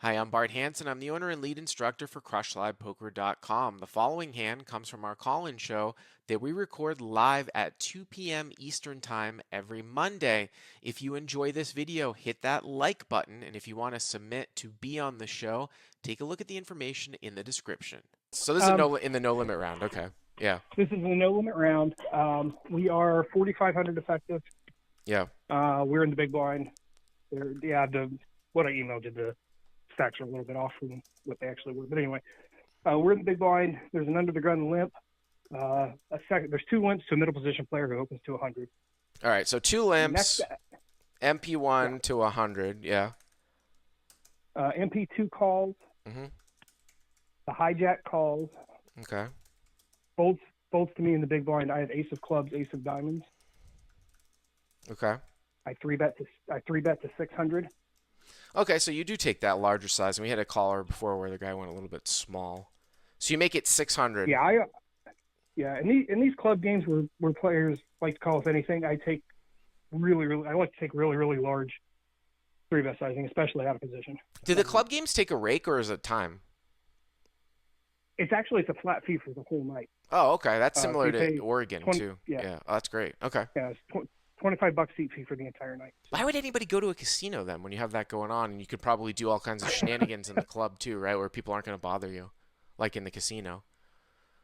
Hi, I'm Bart Hanson. I'm the owner and lead instructor for CrushLivePoker.com. The following hand comes from our call-in show that we record live at 2 p.m. Eastern Time every Monday. If you enjoy this video, hit that like button, and if you want to submit to be on the show, take a look at the information in the description. So this is Um, in the no limit round. Okay. Yeah. this is a no limit round. We are 4,500 effective. Yeah. We're in the big blind. What I emailed you, the stacks are a little bit off from what they actually were. But anyway, we're in the big blind. There's an under the gun limp. There's two limps to a middle position player who opens to 100. All right. So two Next, limps, yeah. MP1 to 100. Yeah. MP2 calls. Mm-hmm. The hijack calls. Okay. Folds to me in the big blind. I have ace of clubs, ace of diamonds. Okay. I three bet to 600. Okay, so you do take that larger size, and we had a caller before where the guy went a little bit small. So you make it 600. Yeah, in these club games where players like to call us anything, I like to take really large three bet sizing, especially out of position. Do the club games take a rake, or is it time? It's a flat fee for the whole night. Oh, okay. That's So similar you to pay Oregon 20, too. yeah, Yeah, oh, that's great. Okay. yeah, it's $25 seat fee for the entire night. Why would anybody go to a casino then when you have that going on, and you could probably do all kinds of shenanigans in the club too, right? Where people aren't going to bother you, like in the casino.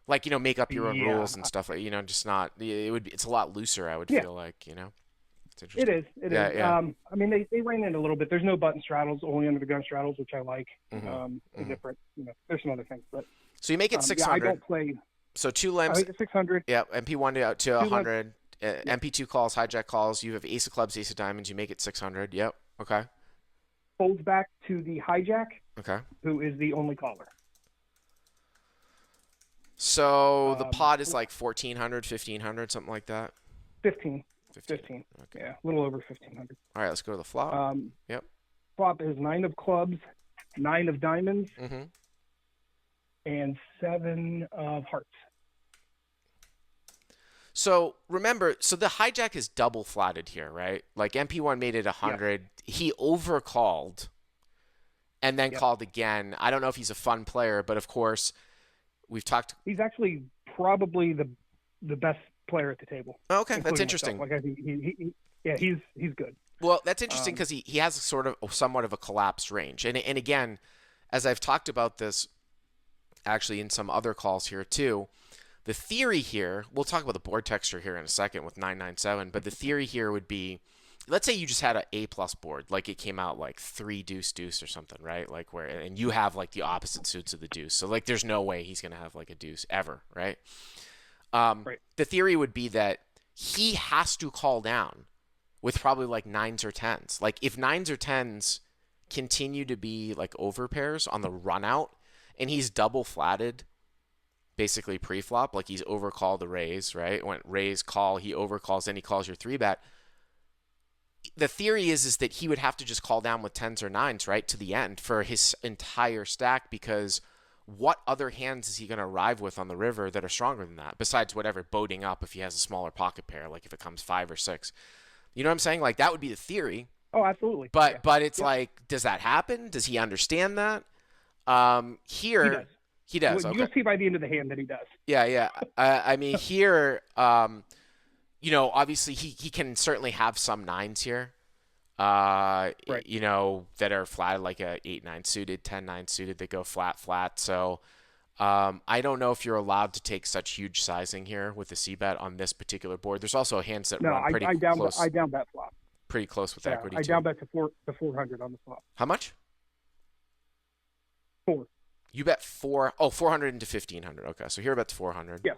Like, make up your own Yeah, rules and stuff like, just not it's a lot looser, I would yeah, feel like. It's it interesting. is. It Yeah, is. yeah. I mean, they rein in a little bit. There's no button straddles, only under the gun straddles, which I like. Mhm. Mhm. Different. There's some other things, but So you make it yeah, I 600. don't play. So two I limps. make it 600. Yeah, MP1 to Two limp. 100, Yeah. MP2 calls, hijack calls. You have ace of clubs, ace of diamonds. You make it 600. Yep. Okay. Folds back to the hijack, Okay. who is the only caller. So the Um, pot is like 1400, 1500, something like that. 15. 15. 15. Okay. Yeah, a little over 1,500. All right, let's go to the flop. Yep. Flop is 9 of clubs, 9 of diamonds, Mm-hmm. and 7 of hearts. So remember, so the hijack is double flatted here, right? Like MP1 made it Yep. 100. He overcalled and then Yep. called again. I don't know if he's a fun player, but of course, we've talked. He's actually probably the best player at the table. Okay, that's Including interesting. myself. Like I think he's good. Well, that's interesting Um, because he has somewhat of a collapsed range. And again, as I've talked about this actually in some other calls here too, the theory here, we'll talk about the board texture here in a second with 997, but the theory here would be, let's say you just had an A plus board, like it came out like 3 deuce deuce or something, right? Like and you have like the opposite suits of the deuce. So like there's no way he's going to have like a deuce ever, right? right. The theory would be that he has to call down with probably like nines or tens. Like if nines or tens continue to be like over pairs on the run out and he's double flatted basically pre-flop, like he's overcalled the raise, right? Went raise, call, he overcalls, then he calls your 3-bet. The theory is that he would have to just call down with tens or nines, right, to the end for his entire stack, because what other hands is he going to arrive with on the river that are stronger than that, besides whatever boating up if he has a smaller pocket pair, like if it comes 5 or 6. You know what I'm saying? Like that would be the theory. Oh, absolutely. But Yeah. but it's Yep. like, does that happen? Does he understand that? He does. He does. Okay. You'll see by the end of the hand that he does. Yeah, yeah. I mean, here, obviously he can certainly have some nines here. Right. That are flat, like a 8-9 suited, 10-9 suited that go flat, flat. So I don't know if you're allowed to take such huge sizing here with the C-bet on this particular board. There's also hands that No, run pretty I close. I down bet flop. Pretty close with Yeah, equity I too. down bet to 400 on the flop. How much? 4. You bet 400 into 1500. Okay, so here bets 400. Yes.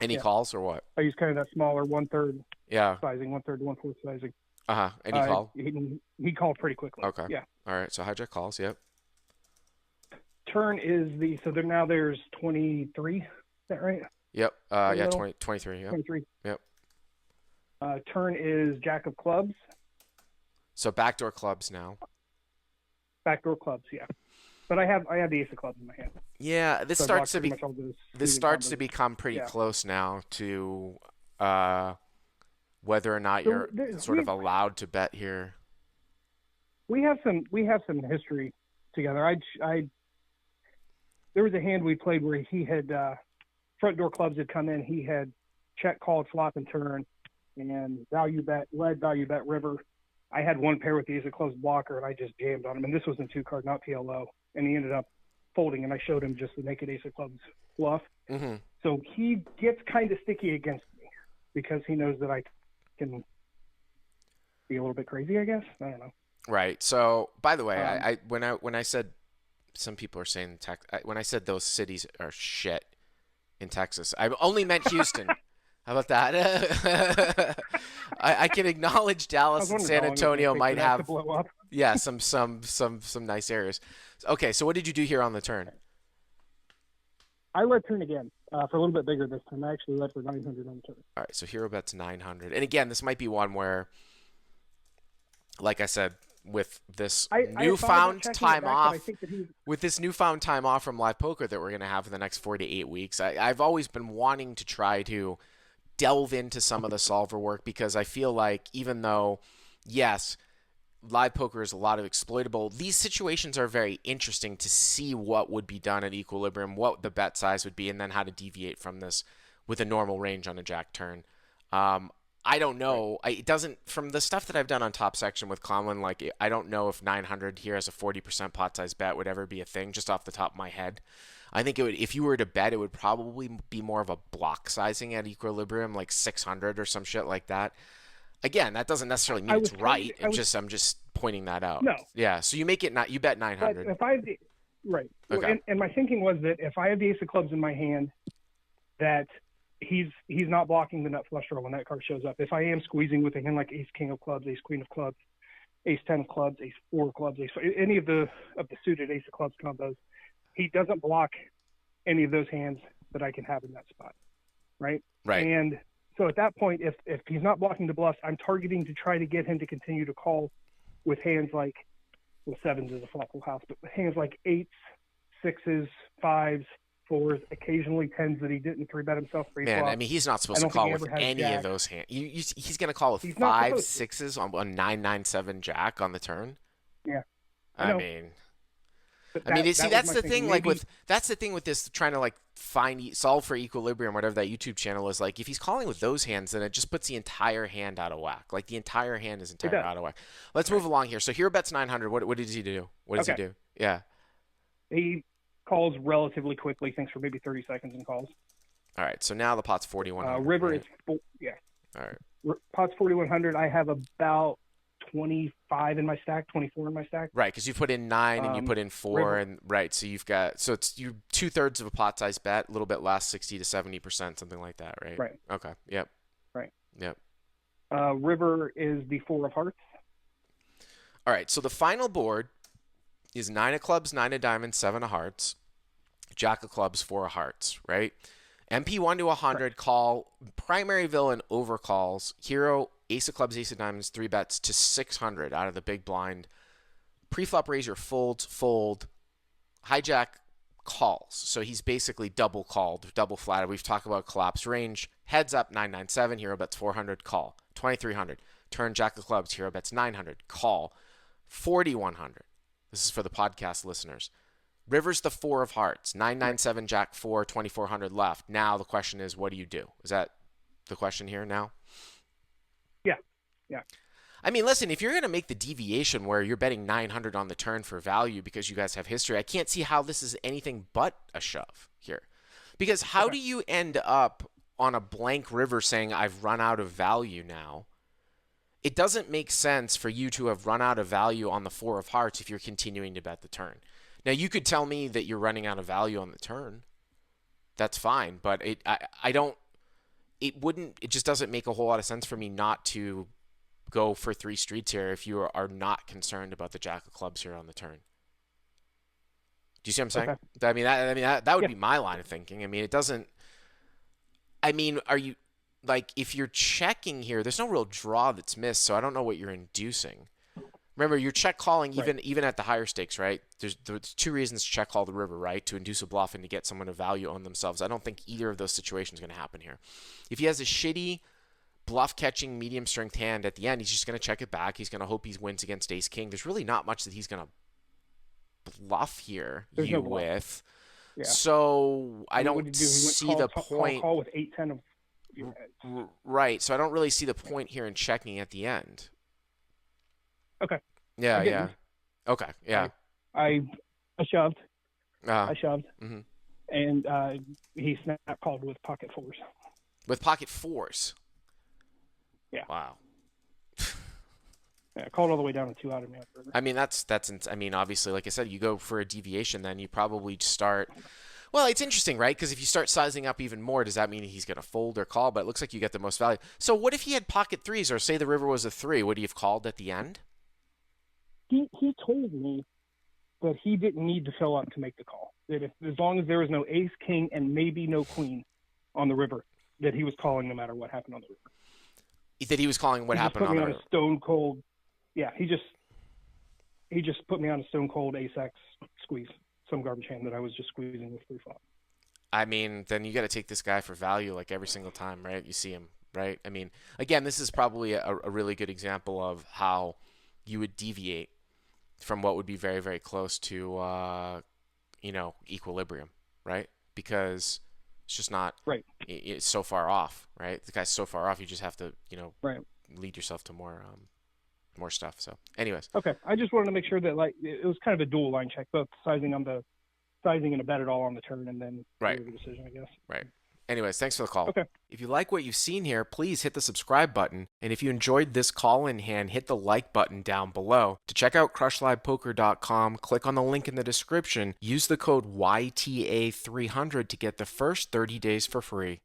Any Yeah. calls or what? I use kind of that smaller 1/3 Yeah. sizing, 1/3 to 1/4 sizing. Any call? He called pretty quickly. Okay. Yeah. All right. So hijack calls. Yep. Turn is now there's 23. Is that right? Yep. In the Yeah. middle? 23. Yep. 23. Yep. Turn is jack of clubs, So backdoor clubs now. backdoor clubs. Yeah. But I have the ace of clubs in my hand. Yeah. This So I starts block to pretty be much all those this suited starts combos. to become pretty Yeah. close now to whether or not So you're sort of allowed to bet here. we have some history together. There was a hand we played where he had front door clubs had come in. He had check, called, flop, and turn, and value bet river. I had one pair with the ace of clubs blocker, and I just jammed on him. And this was in 2-card, not PLO. And he ended up folding, and I showed him just the naked ace of clubs bluff. Mm-hmm. So he gets kind of sticky against me because he knows that I can be a little bit crazy, I guess. I don't know. Right. So, by the way, when I said some people are saying when I said those cities are shit in Texas, I only meant Houston. How about that? I can acknowledge Dallas and San Antonio might have some nice areas. Okay, so what did you do here on the turn? I led turn again for a little bit bigger this time. I actually led for 900 on the turn. All right, so hero bets 900. And again, this might be one where, like I said, with this newfound time off from live poker that we're going to have for the next 4 to 8 weeks, I've always been wanting to try to delve into some of the solver work, because I feel like even though, yes, live poker is a lot of exploitable, these situations are very interesting to see what would be done at equilibrium, what the bet size would be, and then how to deviate from this with a normal range on a jack turn. I don't know. It doesn't, from the stuff that I've done on Top Section with Conlon, like, I don't know if 900 here as a 40% pot size bet would ever be a thing, just off the top of my head. I think it would, if you were to bet, it would probably be more of a block sizing at equilibrium, like 600 or some shit like that. Again, that doesn't necessarily mean it's right. I'm just pointing that out. No. Yeah. So you make it you bet 900. But if I have right. Okay. And my thinking was that if I have the ace of clubs in my hand, that he's not blocking the nut flush draw when that card shows up. If I am squeezing with a hand like ace king of clubs, ace queen of clubs, ace 10 of clubs, ace 4 of clubs, any of the suited ace of clubs combos, he doesn't block any of those hands that I can have in that spot, right? Right. And so at that point, if he's not blocking the bluffs, I'm targeting to try to get him to continue to call with hands like, well, sevens is a flop full house, but with hands like eights, sixes, fives, fours, occasionally tens that he didn't 3-bet himself pre-flop. Man, I mean, he's not supposed to call with any of those hands. He's going to call with 5 sixes on 997 jack on the turn. Yeah, I mean, that's the thing. That's the thing with this, trying to like solve for equilibrium, whatever that YouTube channel is. Like, if he's calling with those hands, then it just puts the entire hand out of whack. Like, the entire hand is out of whack. Let's move along here. So hero bets 900. What did he do? What does he do? Yeah. He calls relatively quickly, thinks for maybe 30 seconds and calls. All right, so now the pot's 4,100. River right? is All right. Pot's 4,100. I have about 25 in my stack, 24 in my stack. Right, because you put in 9 and you put in 4, River. and right, so you've got you 2/3 of a pot size bet, a little bit less, 60 to 70%, something like that, right? Right. Okay. Yep. Right. Yep. River is the 4 of hearts. All right, so the final board is 9 of clubs, 9 of diamonds, 7 of hearts, jack of clubs, 4 of hearts, right? MP 1 to 100, call, primary villain overcalls, hero, ace of clubs, ace of diamonds, 3 bets to 600 out of the big blind. Preflop raiser folds, fold, hijack calls. So he's basically double called, double flatted. We've talked about collapse range. Heads up, 997, hero bets 400, call. 2300, turn jack of clubs, hero bets 900, call. 4100. This is for the podcast listeners. River's the 4 of hearts, 997, jack 4, 2400 left. Now the question is, what do you do? Is that the question here now? Yeah. I mean, listen, if you're going to make the deviation where you're betting 900 on the turn for value because you guys have history, I can't see how this is anything but a shove here. Because how do you end up on a blank river saying, I've run out of value now? It doesn't make sense for you to have run out of value on the 4 of hearts if you're continuing to bet the turn. Now, you could tell me that you're running out of value on the turn. That's fine, but it just doesn't make a whole lot of sense for me not to go for 3 streets here if you are not concerned about the jack of clubs here on the turn. Do you see what I'm saying? Okay. That would be my line of thinking. I mean, it doesn't. I mean, are you like, if you're checking here? There's no real draw that's missed, so I don't know what you're inducing. Remember, you're check calling even at the higher stakes, right? There's 2 reasons to check call the river, right? To induce a bluff and to get someone to value on themselves. I don't think either of those situations is going to happen here. If he has a shitty bluff catching medium strength hand at the end, he's just going to check it back. He's going to hope he wins against ace king. There's really not much that he's going to bluff here There's you no bluff. with. Yeah. So I What did don't he do? He see went the call point. with 8-10 of your heads. Right. So I don't really see the point here in checking at the end. Okay. Yeah, I yeah. didn't. Okay, yeah. I shoved. Uh, I shoved, hmm and he snap called with pocket fours. With pocket fours. Yeah. Wow. Yeah, called all the way down to 2 out of me. I mean, I mean, obviously, like I said, you go for a deviation, then you probably start. Well, it's interesting, right? Because if you start sizing up even more, does that mean he's going to fold or call? But it looks like you get the most value. So what if he had pocket threes, or say the river was a three? Would he have called at the end? He told me that he didn't need to fill up to make the call. That as long as there was no ace, king, and maybe no queen on the river, that he was calling no matter what happened on the river. That he was calling what he happened just put on me the on river. a stone cold. Yeah, he just put me on a stone cold ace X squeeze, some garbage hand that I was just squeezing with pre-flop. I mean, then you got to take this guy for value like every single time, right? You see him, right? I mean, again, this is probably a really good example of how you would deviate from what would be very, very close to, equilibrium, right? Because it's just not, Right. It's so far off, right? The guy's so far off, you just have to, Right. lead yourself to more stuff. So, anyways. Okay. I just wanted to make sure that it was kind of a dual line check, both sizing and a bet it all on the turn, and then Right. the decision, I guess. Right. Anyways, thanks for the call. Okay. If you like what you've seen here, please hit the subscribe button. And if you enjoyed this call-in hand, hit the like button down below. To check out crushlivepoker.com, click on the link in the description. Use the code YTA300 to get the first 30 days for free.